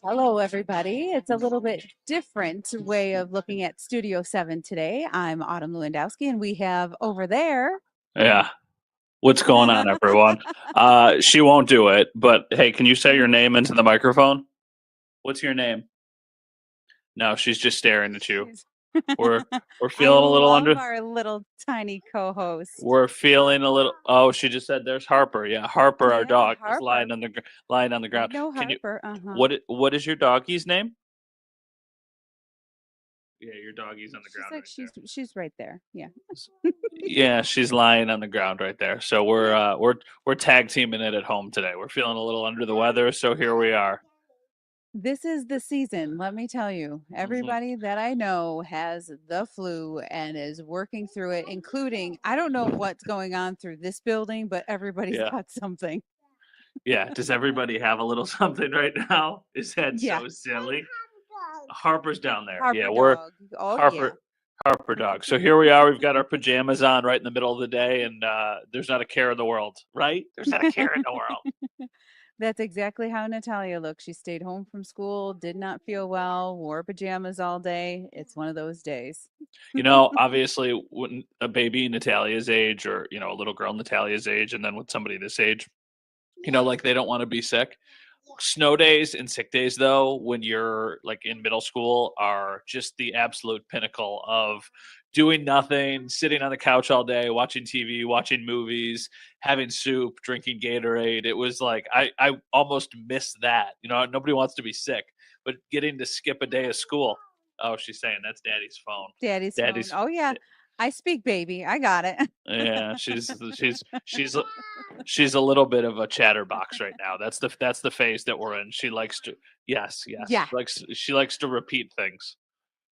Hello, everybody. It's a little bit different way of looking at Studio 7 today. I'm Autumn Lewandowski, and we have over there. Yeah. What's going on, everyone? She won't do it, but hey, can you say your name into the microphone? What's your name? No, she's just staring at you. We're we're I feeling a little love under. our little tiny co-host. We're feeling a little. Oh, she just said there's Harper. Yeah, Harper, our Yeah, dog, is Harper. lying on the I ground. know Can you? Harper. Uh-huh. What is your doggy's name? Yeah, your doggy's on the She's ground like right there. she's right there. Yeah. Yeah, she's lying on the ground right there. So we're tag teaming it at home today. We're feeling a little under the weather, so here we are. This is the season, let me tell you. Hmm. Everybody that I know has the flu and is working through it, including, I don't know what's going on through this building, but everybody's Yeah. got something. Yeah, does everybody have a little something right now? Is that Yeah. so silly? Harper's down there. Yeah, Harper we're dog. Oh, yeah. Harper dog. So here we are. We've got our pajamas on right in the middle of the day, and there's not a care in the world, right? There's not a care in the world. That's exactly how Natalia looks. She stayed home from school, did not feel well, wore pajamas all day. It's one of those days. You know, obviously, when a baby Natalia's age, or a little girl Natalia's age, and then with somebody this age, like they don't want to be sick. Snow days and sick days, though, when you're like in middle school, are just the absolute pinnacle of doing nothing, sitting on the couch all day, watching TV, watching movies, having soup, drinking Gatorade. It was like I almost miss that. Nobody wants to be sick, but getting to skip a day of school. Oh, she's saying that's Daddy's phone. Daddy's phone. Daddy's Oh, yeah. I speak, baby. I got it. yeah, she's a little bit of a chatterbox right now. That's the phase that we're in. She likes to yes, yes. Yeah. She likes to repeat things.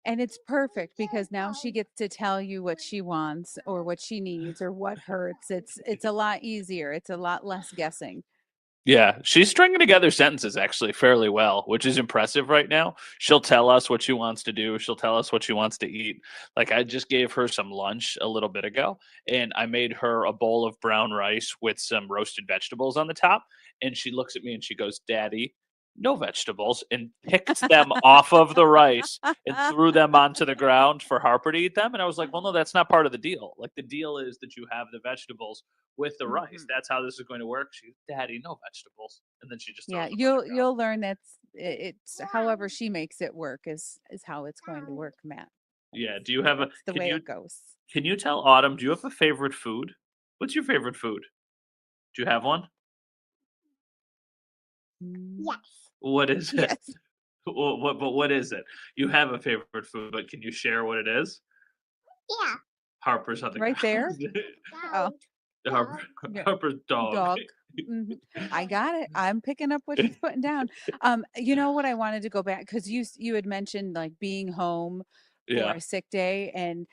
And it's perfect because now she gets to tell you what she wants or what she needs or what hurts. It's a lot easier. It's a lot less guessing. Yeah, she's stringing together sentences actually fairly well, which is impressive right now. She'll tell us what she wants to do. She'll tell us what she wants to eat. Like I just gave her some lunch a little bit ago, and I made her a bowl of brown rice with some roasted vegetables on the top. And she looks at me and she goes, "Daddy, no vegetables," and picked them off of the rice and threw them onto the ground for Harper to eat them. And I was like, "Well, no, that's not part of the deal. Like the deal is that you have the vegetables with the rice. Mhm. That's how this is going to work." She's, "Daddy, no vegetables," and then she just Yeah, throws them on the ground. you'll learn it's however she makes it work is how it's going to work, Matt. Yeah. Do you have a? That's the Can way you it goes. can you tell Autumn? Do you have a favorite food? What's your favorite food? Do you have one? Mm, What is it? yes. What is it? You have a favorite food, but can you share what it is? Harper's on the Right there. ground. Oh, Harper, yeah. Harper's dog. Dog. Mhm. I got it. I'm picking up what she's putting down. You know what I wanted to go back because you had mentioned like being home for Yeah. a sick day, and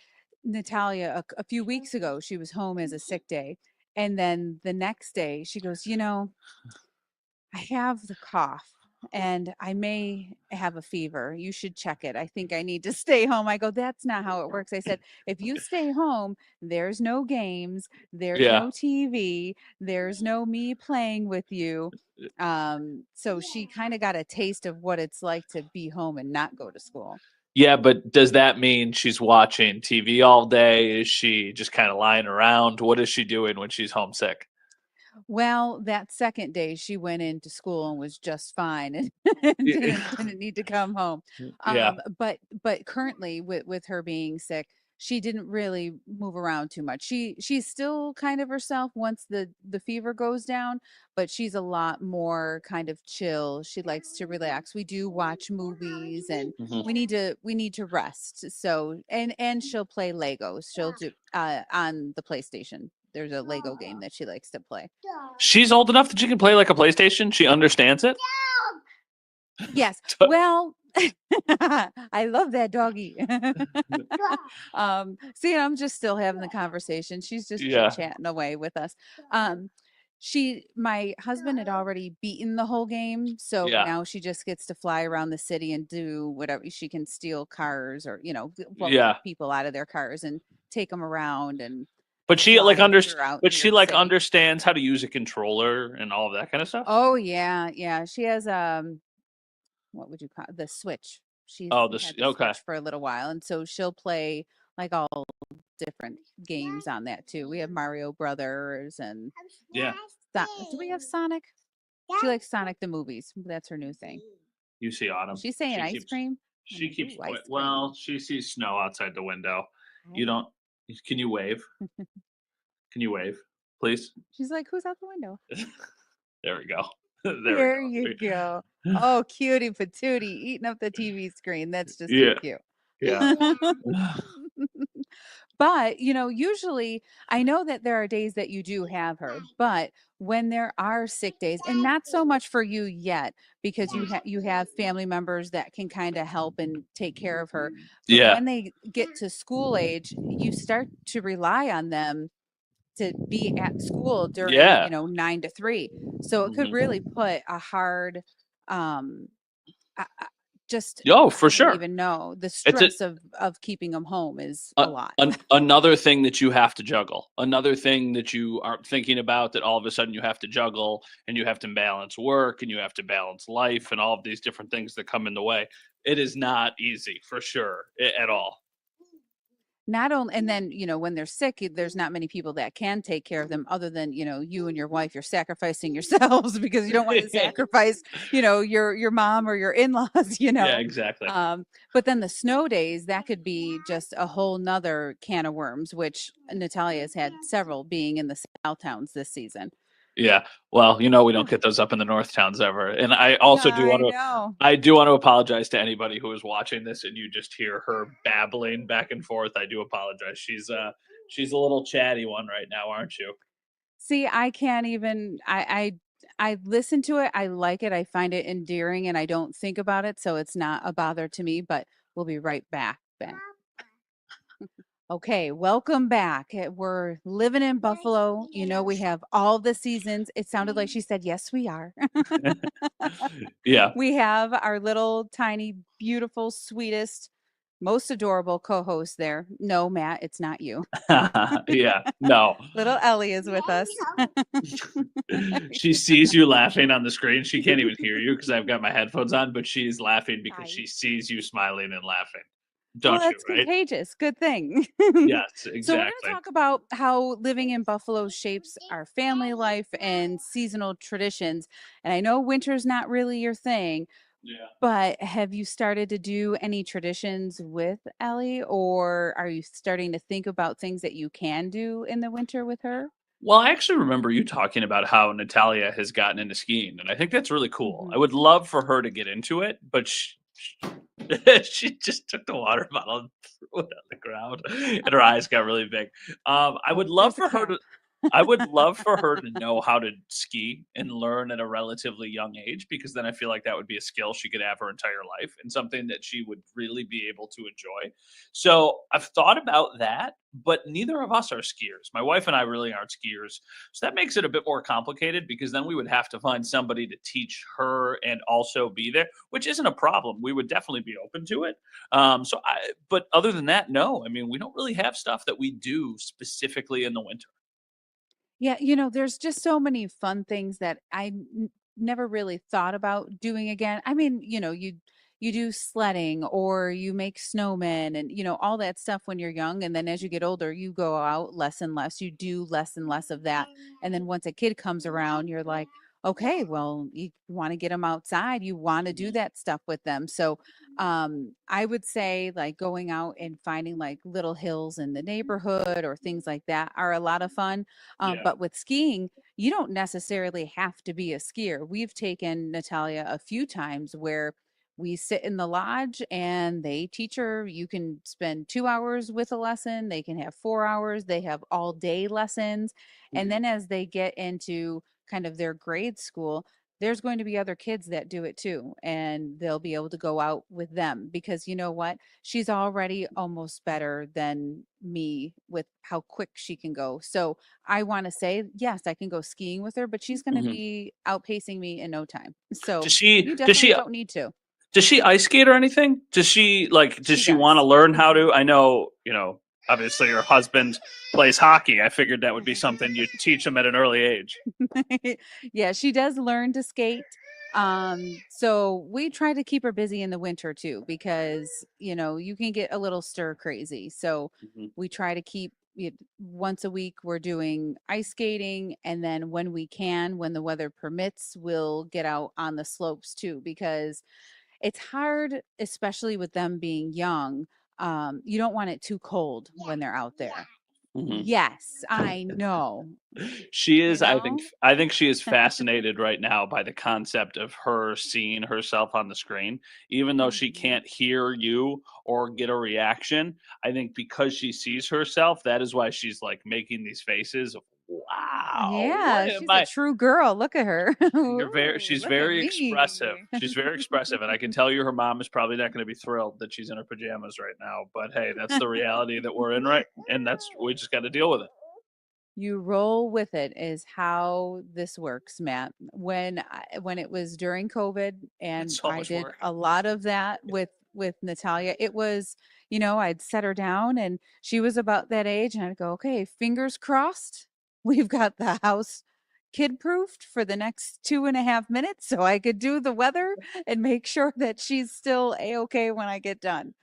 Natalia a few weeks ago she was home as a sick day, and then the next day she goes, I have the cough and I may have a fever. You should check it. I think I need to stay home. I go, that's not how it works. I said, if you stay home, there's no games, there's Yeah. no TV, there's no me playing with you. So she kind of got a taste of what it's like to be home and not go to school. Yeah, but does that mean she's watching TV all day? Is she just kind of lying around? What is she doing when she's homesick? Well, that second day she went into school and was just fine and Y- didn't need to come home. Yeah. But currently with her being sick, she didn't really move around too much. She's still kind of herself once the fever goes down, but she's a lot more kind of chill. She likes to relax. We do watch movies and Mhm. we need to rest. So and she'll play Legos. She'll do on the PlayStation. There's a Lego game that she likes to play. She's old enough that she can play like a PlayStation. She understands it. Yes. Well, I love that doggy. See, I'm just still having the conversation. She's just chit Yeah. chatting away with us. Um, My husband had already beaten the whole game, so Yeah. now she just gets to fly around the city and do whatever. She can steal cars or, well, Yeah. take people out of their cars and take them around and But she like fly throughout New York City. understands how to use a controller and all of that kind of stuff. Oh yeah, yeah. She has what would you call the Switch? She's Oh, this had the okay. Switch for a little while, and so she'll play like all different games on that too. We have Mario Brothers and Yeah. Do we have Sonic? She likes Sonic the movies. That's her new thing. You see Autumn. She's saying She ice keeps cream. I'm she like, keeps ooh, ice cream. well, she sees snow outside the window. I You don't can you wave? Can you wave, please? She's like, who's out the window? There we go. There There we you go. go. Oh, cutie patootie, eating up the TV screen. That's just too Yeah. cute. Yeah. But, usually I know that there are days that you do have her, but when there are sick days, and not so much for you yet, because you have family members that can kind of help and take care of her. But Yeah. when they get to school age, you start to rely on them to be at school during, Yeah. 9 to 3. So it could Mhm. really put a hard, um, just Oh, I for don't sure. even know. The It's a stress of keeping them home is a A lot. another thing that you have to juggle, another thing that you aren't thinking about that all of a sudden you have to juggle, and you have to balance work, and you have to balance life, and all of these different things that come in the way. It is not easy for sure, at all. Not only, and then, when they're sick, there's not many people that can take care of them other than, you and your wife. You're sacrificing yourselves because you don't want to sacrifice, your mom or your in-laws, Yeah, exactly. But then the snow days, that could be just a whole nother can of worms, which Natalia has had several being in the South towns this season. Yeah. Well, we don't get those up in the North towns ever, and I know. I do want to apologize to anybody who is watching this and you just hear her babbling back and forth. I do apologize. She's a little chatty one right now, aren't you? See, I can't even I listen to it, I like it, I find it endearing, and I don't think about it, so it's not a bother to me, but we'll be right back, Ben. Okay, welcome back. We're living in Buffalo. We have all the seasons. It sounded like she said, "Yes, we are." Yeah. We have our little tiny, beautiful, sweetest, most adorable co-host there. No, Matt, it's not you. Yeah. No. Little Ellie is with us. She sees you laughing on the screen. She can't even hear you because I've got my headphones on, but she's laughing because Hi. she sees you smiling and laughing. Well, Don't you, that's right? contagious. Good thing. Yes, So, we're going to exactly. talk about how living in Buffalo shapes our family life and seasonal traditions. And I know winter's not really your thing, Yeah. but have you started to do any traditions with Ellie, or are you starting to think about things that you can do in the winter with her? Well, I actually remember you talking about how Natalia has gotten into skiing, and I think that's really cool. I Mhm. would love for her to get into it, but she just took the water bottle and threw it on the ground, and her eyes got really big. I would love There's a for her cap. to I would love for her to know how to ski and learn at a relatively young age, because then I feel like that would be a skill she could have her entire life and something that she would really be able to enjoy. So I've thought about that, but neither of us are skiers. My wife and I really aren't skiers. So that makes it a bit more complicated because then we would have to find somebody to teach her and also be there, which isn't a problem. We would definitely be open to it. But other than that, no. I mean, we don't really have stuff that we do specifically in the winter. Yeah, there's just so many fun things that I never really thought about doing again. I mean, you do sledding or you make snowmen and all that stuff when you're young, and then as you get older, you go out less and less. You do less and less of that. And then once a kid comes around, you're like, okay, well, you want to get them outside. You want to do that stuff with them. So, I would say like going out and finding like little hills in the neighborhood or things like that are a lot of fun. Yeah. But with skiing, you don't necessarily have to be a skier. We've taken Natalia a few times where we sit in the lodge and they teach her. You can spend 2 hours with a lesson, they can have 4 hours, they have all day lessons. And then as they get into kind of their grade school, there's going to be other kids that do it too, and they'll be able to go out with them because you know what? She's already almost better than me with how quick she can go. So I want to say, yes, I can go skiing with her, but she's going to Mhm. be outpacing me in no time. So Does she? you Does definitely she? don't need to. Does she ice skate or anything? Does she like? Does She she want to does. learn how to? I know, obviously her husband plays hockey. I figured that would be something you teach him at an early age. Yeah, she does learn to skate. So we try to keep her busy in the winter too, because you can get a little stir crazy. So Mhm. we try to keep it once a week we're doing ice skating, and then when we can, when the weather permits, we'll get out on the slopes too, because it's hard, especially with them being young. You don't want it too cold when they're out there. Mhm. Yes, I know. She You is, I think, know? she is fascinated right now by the concept of her seeing herself on the screen, even though she Mhm. can't hear you or get a reaction. I think because she sees herself, that is why she's like making these faces of, wow, what Yeah, am she's a I? true girl. Look at her. She's Look at very expressive. me. She's very expressive, and I can tell you her mom is probably not going to be thrilled that she's in her pajamas right now. But hey, that's the reality that we're in, right? And that's we just got to deal with it. You roll with it is how this works, Matt. When it was during COVID It's and so I much did work. a lot of that with Natalia, it was, I'd set her down and she was about that age and I'd go, okay, fingers crossed. We've got the house kid proofed for the next 2.5 minutes so I could do the weather and make sure that she's still a-okay when I get done.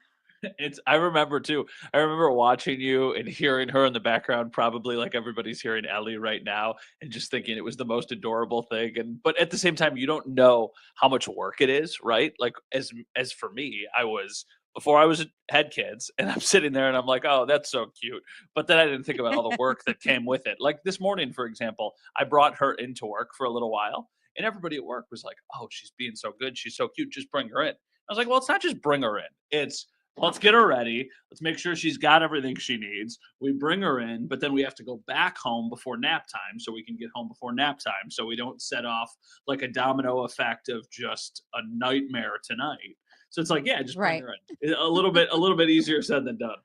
It's I remember too. I remember watching you and hearing her in the background, probably like everybody's hearing Ellie right now, and just thinking it was the most adorable thing. And but at the same time, you don't know how much work it is, right? Like as for me, I was before I was had kids, and I'm sitting there and I'm like, oh, that's so cute. But then I didn't think about all the work that came with it. Like this morning, for example, I brought her into work for a little while, and everybody at work was like, oh, she's being so good, she's so cute, just bring her in. I was like, well, it's not just bring her in. It's let's get her ready. Let's make sure she's got everything she needs. We bring her in, but then we have to go back home before nap time so we can get home before nap time so we don't set off like a domino effect of just a nightmare tonight. So it's like, yeah, just bring Right. her in. A little bit easier said than done.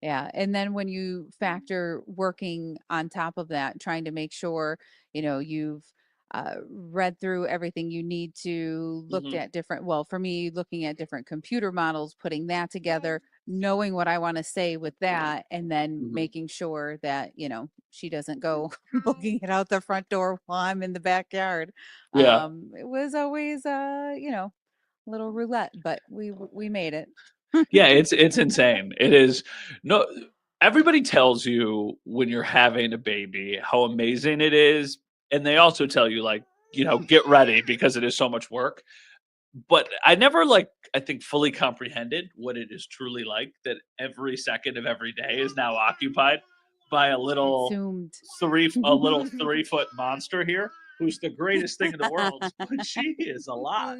Yeah, and then when you factor working on top of that, trying to make sure, you've read through everything you need to, looked Hmm. at different, well, for me, looking at different computer models, putting that together, knowing what I want to say with that, and then Hmm. making sure that, she doesn't go booking it out the front door while I'm in the backyard. Yeah. It was always, a little roulette, but we made it. Yeah, it's insane. It is no everybody tells you when you're having a baby how amazing it is, and they also tell you like, get ready because it is so much work. But I never like I think fully comprehended what it is truly like that every second of every day is now occupied by Consumed. a little 3 foot monster here who's the greatest thing in the world, but she is a lot.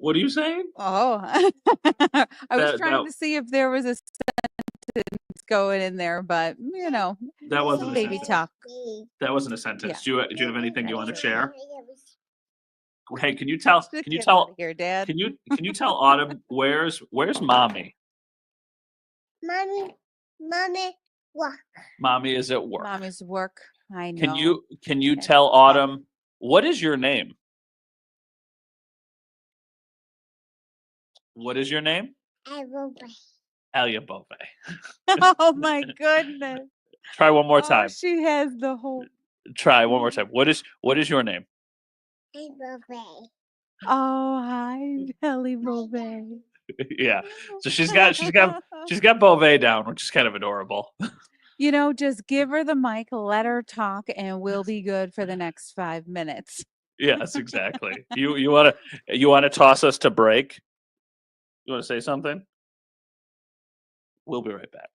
What are you saying? Oh, I was That trying that to see if there was a sentence going in there, but that wasn't some a baby sentence. talk. That wasn't a Yeah, sentence. Do you have anything you that's want to true. share? Hey, can you tell can you Get out of tell here, Dad. can you tell Autumn where's mommy? Mommy, mommy, walk. Mommy is at work. Mommy's work. I Can know. you It's tell tough. Autumn what is your name? What is your name? I will play. Alia Bove. Oh my goodness. Try one more Oh, time. she has the whole. Try one more time. What is your name? I will play. Oh, hi, Ellie Bove. Yeah. So she's got Bove down, which is kind of adorable. Just give her the mic, let her talk, and we'll be good for the next 5 minutes. Yes, exactly. You wanna toss us to break? You wanna say something? We'll be right back.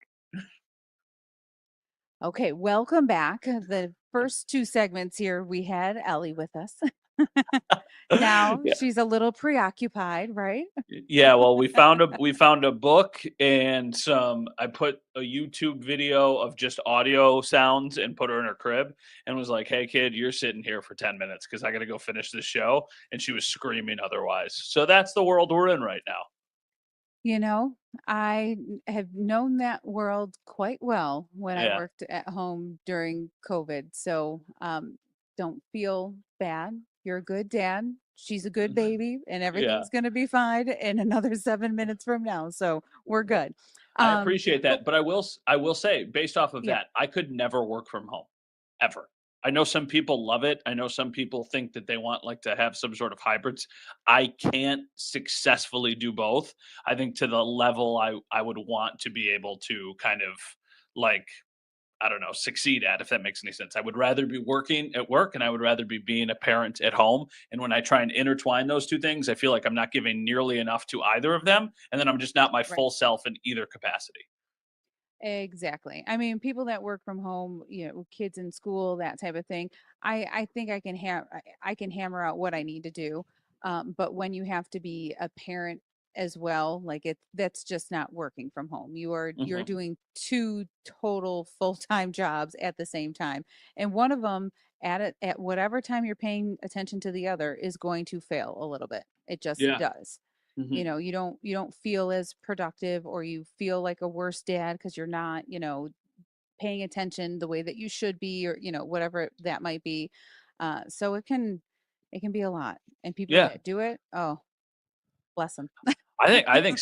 Okay, welcome back. The first two segments here, we had Ellie with us. Now Yeah. she's a little preoccupied, right? Yeah, well, we found a book and I put a YouTube video of just audio sounds and put her in her crib and was like, "Hey kid, you're sitting here for 10 minutes because I got to go finish this show." And she was screaming otherwise. So that's the world we're in right now. You know, have known that world quite well when I Yeah. worked at home during COVID. So don't feel bad. You're a good dad. She's a good baby, and Yeah. everything's going to be fine in another 7 minutes from now. So we're good. I appreciate But that, but I will say, based off of yeah, that, I could never work from home, ever. I know some people love it. I know some people think that they want, like, to have some sort of hybrids. I can't successfully do both. I think to the level I would want to be able to kind of, like, I don't know, succeed at, if that makes any sense. I would rather be working at work and I would rather be being a parent at home. And when I try and intertwine those two things, I feel like I'm not giving nearly enough to either of them. And then I'm just not my right. full self in either capacity. Exactly. I mean, people that work from home, kids in school, that type of thing. I think I can hammer out what I need to do. But when you have to be a parent as well, like that's just not working from home. You're Hmm. doing two total full-time jobs at the same time, and one of them at whatever time you're paying attention to the other is going to fail a little bit. It just Yeah. does. Hmm. You don't feel as productive, or you feel like a worse dad because you're not paying attention the way that you should be, or whatever that might be. So it can be a lot, and people Yeah. that do it, oh, bless them. I think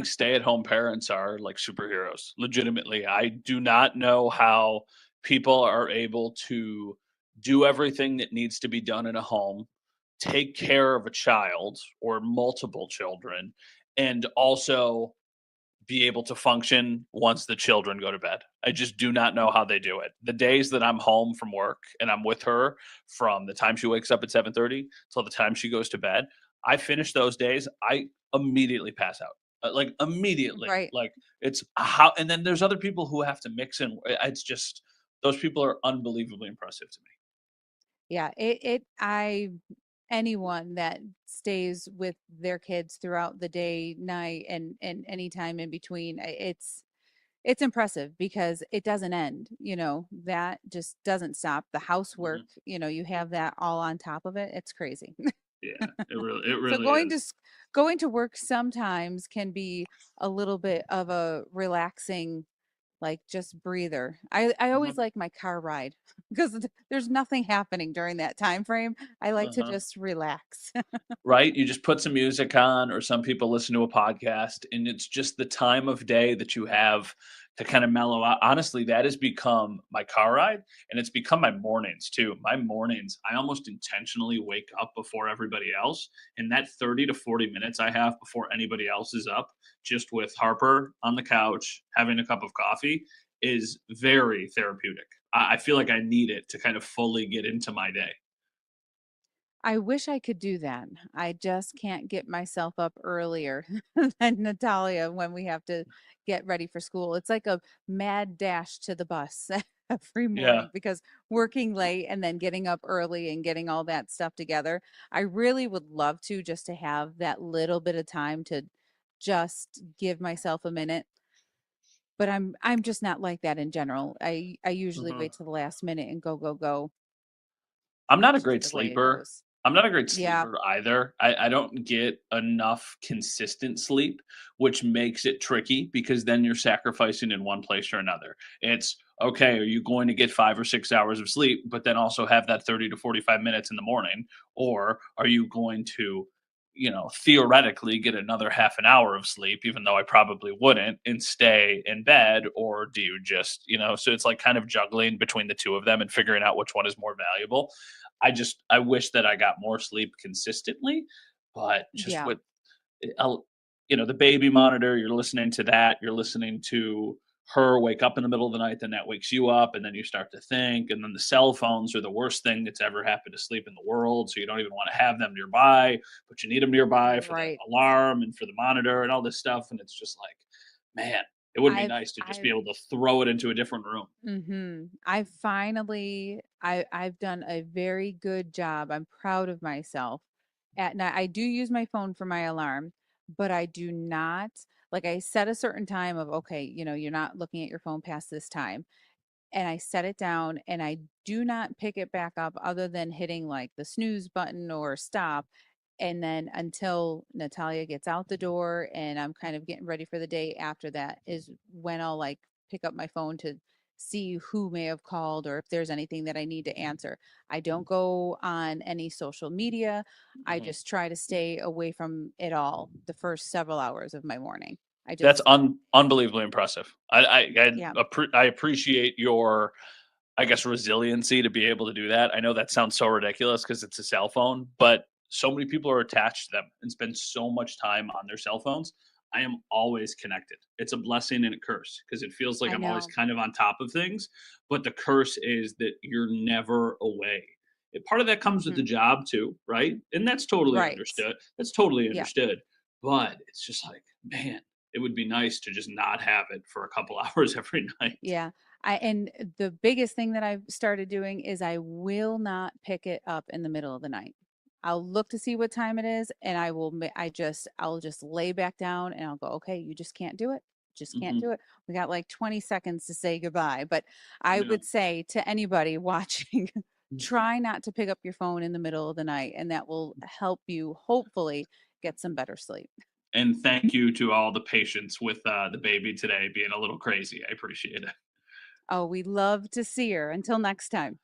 stay-at-home parents are like superheroes. Legitimately, I do not know how people are able to do everything that needs to be done in a home, take care of a child or multiple children, and also be able to function once the children go to bed. I just do not know how they do it. The days that I'm home from work and I'm with her from the time she wakes up at 7:30 till the time she goes to bed, I finish those days, I immediately pass out. Like immediately. Right. Like it's how and then there's other people who have to mix in. It's just those people are unbelievably impressive to me. Yeah, I anyone that stays with their kids throughout the day, night, and any time in between, it's impressive because it doesn't end. That just doesn't stop. The housework, Mhm. you have that all on top of it. It's crazy. Yeah, it So really is. going to work sometimes can be a little bit of a relaxing, like, just breather. I always Mhm. like my car ride because there's nothing happening during that time frame. I like to Uh-huh. just relax. Right? You just put some music on, or some people listen to a podcast, and it's just the time of day that you have to kind of mellow out. Honestly, that has become my car ride, and it's become my mornings too. My mornings, I almost intentionally wake up before everybody else, and that 30 to 40 minutes I have before anybody else is up, just with Harper on the couch, having a cup of coffee, is very therapeutic. I feel like I need it to kind of fully get into my day. I wish I could do that. I just can't get myself up earlier than Natalia when we have to get ready for school. It's like a mad dash to the bus every Yeah. morning because working late and then getting up early and getting all that stuff together. I really would love to just to have that little bit of time to just give myself a minute, but I'm just not like that in general. I usually Mhm. wait till the last minute and go, go, go. I'm not a That's just great the way it sleeper. goes. I'm not a great Yeah. sleeper either. I don't get enough consistent sleep, which makes it tricky because then you're sacrificing in one place or another. It's okay, are you going to get 5 or 6 hours of sleep, but then also have that 30 to 45 minutes in the morning? Or are you going to, theoretically get another half an hour of sleep, even though I probably wouldn't, and stay in bed? Or do you just, so it's like kind of juggling between the two of them and figuring out which one is more valuable. I wish that I got more sleep consistently, but just Yeah. with uh, the baby monitor, you're listening to that, you're listening to her wake up in the middle of the night, then that wakes you up, and then you start to think, and then the cell phones are the worst thing that's ever happened to sleep in the world, so you don't even want to have them nearby, but you need them nearby for the Right. alarm and for the monitor and all this stuff, and it's just like, man, It would be I've nice to just be I've able to throw it into a different room. I've done a very good job. I'm proud of myself. At night, I do use my phone for my alarm, but I do not like I set a certain time of okay, you're not looking at your phone past this time. And I set it down and I do not pick it back up other than hitting like the snooze button or stop. And then until Natalia gets out the door and I'm kind of getting ready for the day after that is when I'll like pick up my phone to see who may have called or if there's anything that I need to answer. I don't go on any social media. I Mhm. just try to stay away from it all the first several hours of my morning. I That's just, unbelievably impressive. yeah, I appreciate your, I guess, resiliency to be able to do that. I know that sounds so ridiculous because it's a cell phone, but so many people are attached to them and spend so much time on their cell phones. I am always connected. It's a blessing and a curse because it feels like I I'm always know. kind of on top of things, but the curse is that you're never away. Part of that comes with the Mhm. job too, right? And that's totally Right. understood. That's totally Yeah. understood. But it's just like, man, it would be nice to just not have it for a couple hours every night. Yeah. And the biggest thing that I've started doing is I will not pick it up in the middle of the night. I'll look to see what time it is and I'll just lay back down and I'll go, okay, you just can't do it. Just can't Mhm. do it. We got like 20 seconds to say goodbye. But I Yeah. would say to anybody watching, try not to pick up your phone in the middle of the night and that will help you hopefully get some better sleep. And thank you to all the patients with the baby today being a little crazy. I appreciate it. Oh, we love to see her. Until next time.